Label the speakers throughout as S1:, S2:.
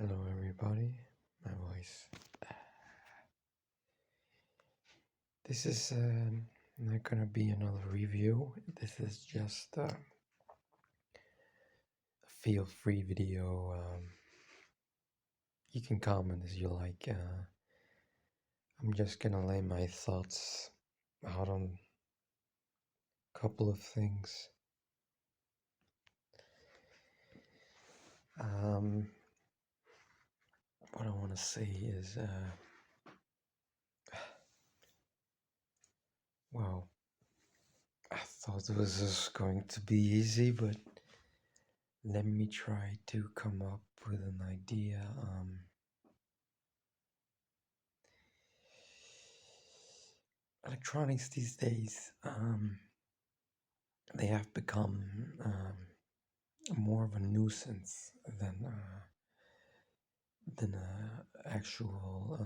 S1: Hello, everybody. My voice. This is not gonna be another review. This is just a feel free video. You can comment as you like. I'm just gonna lay my thoughts out on a couple of things. What I want to say is, well, I thought this was going to be easy, but let me try to come up with an idea. Electronics these days, they have become more of a nuisance than a actual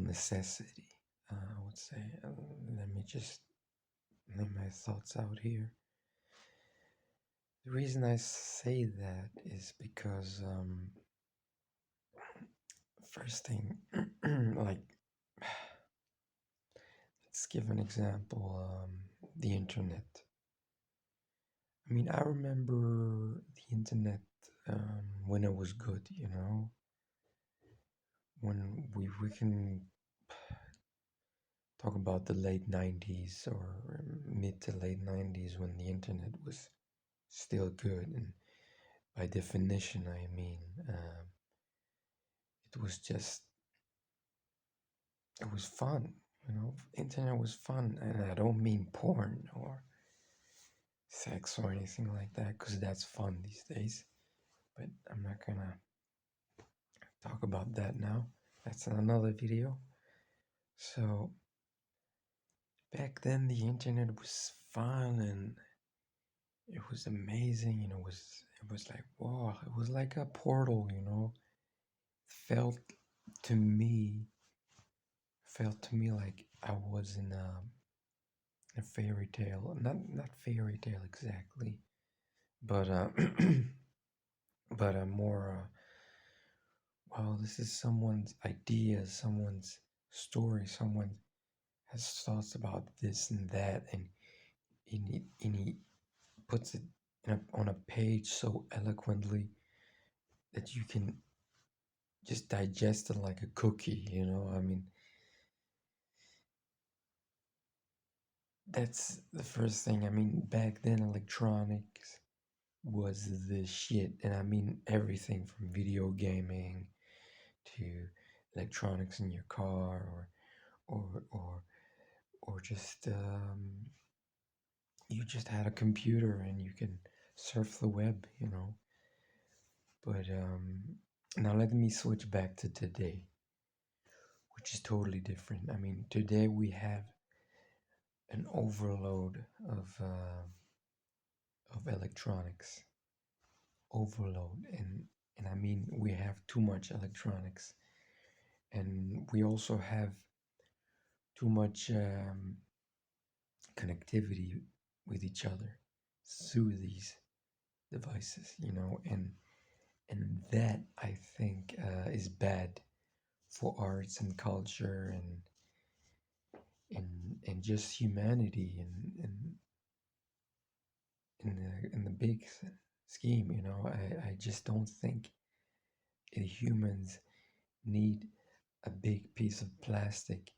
S1: necessity. I would say. Let me just lay my thoughts out here. The reason I say that is because first thing, like, let's give an example. The internet. I mean, I remember the internet when it was good, when we can talk about the late 90s or mid to late 90s when the internet was still good. And by definition, I mean, it was just, it was fun, internet was fun. And I don't mean porn or sex or anything like that, because that's fun these days. But I'm not gonna talk about that now. That's another video. So back then the internet was fun and it was amazing, it was like wow, it was like a portal, Felt to me felt to me like I was in a fairy tale. Not fairy tale exactly, but but more wow, this is someone's idea, someone's story, someone has thoughts about this and that, and he puts it on a page so eloquently that you can just digest it like a cookie, I mean, that's the first thing. I mean, back then electronics was the shit, and I mean everything from video gaming to electronics in your car, or just you just had a computer and you can surf the web, But now let me switch back to today, which is totally different. I mean, today we have an overload of electronics, overload, and I mean we have too much electronics, and we also have too much connectivity with each other through these devices, and that I think is bad for arts and culture and just humanity in the big scheme. I just don't think humans need a big piece of plastic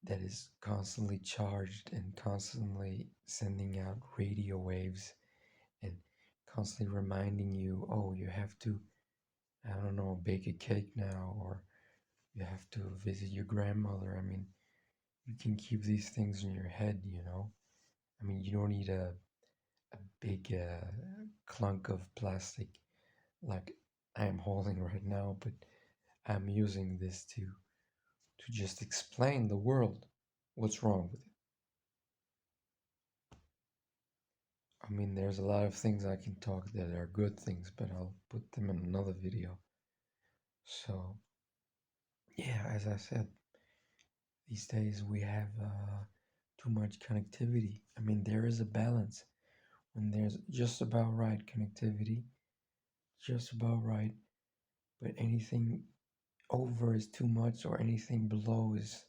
S1: that is constantly charged and constantly sending out radio waves and constantly reminding you, oh, you have to, I don't know, bake a cake now, or you have to visit your grandmother. I mean, you can keep these things in your head, I mean, you don't need a big clunk of plastic like I am holding right now, but I'm using this to just explain the world what's wrong with it. I mean, there's a lot of things I can talk that are good things, but I'll put them in another video. So, yeah, as I said, these days we have too much connectivity. I mean, there is a balance when there's just about right connectivity, just about right, but anything over is too much or anything below is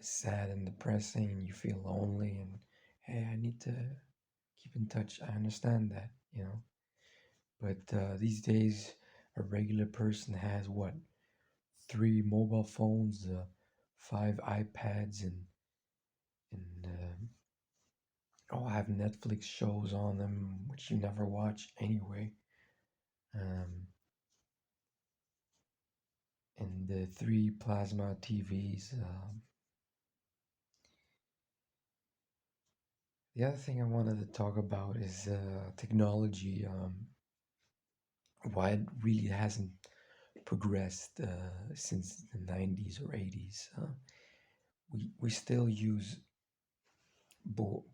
S1: sad and depressing and you feel lonely and hey, I need to keep in touch. I understand that, you know. But these days, a regular person has what? 3 mobile phones, 5 iPads, and oh, I have Netflix shows on them which you never watch anyway. Um, and the 3 plasma TVs. The other thing I wanted to talk about is technology. Why it really hasn't progressed since the 90s or 80s. We still use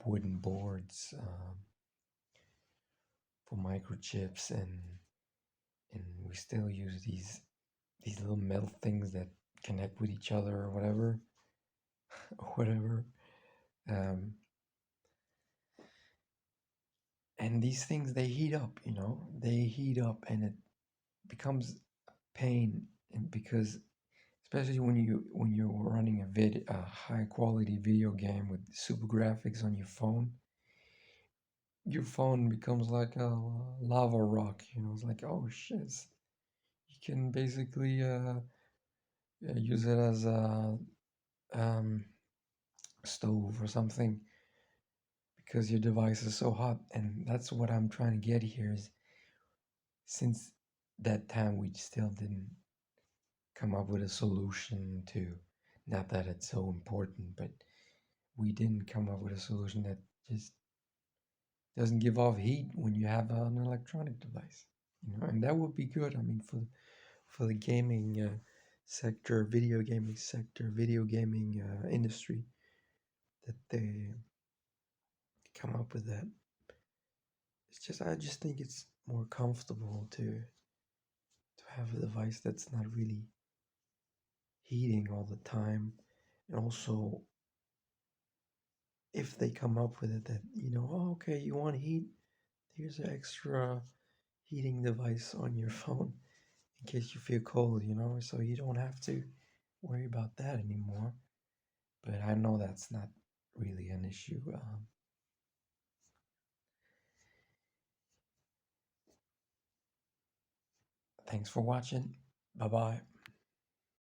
S1: wooden boards for microchips, and we still use these little metal things that connect with each other or whatever, or whatever. Um, and these things they heat up, you know, they heat up, and it becomes a pain, and because especially when you're running a high quality video game with super graphics on your phone becomes like a lava rock, you know. It's like, oh shit, you can basically use it as a um, stove or something because your device is so hot. And that's what I'm trying to get here is since that time we still didn't come up with a solution to, not that it's so important, but we didn't come up with a solution that just doesn't give off heat when you have an electronic device, you know. And that would be good, I mean, for the gaming sector, video gaming industry, that they come up with that. It's just I just think it's more comfortable to have a device that's not really heating all the time, and also if they come up with it that you know, oh, okay, you want heat, here's an extra heating device on your phone in case you feel cold, you know, so you don't have to worry about that anymore. But I know that's not really an issue. Thanks for watching. Bye bye.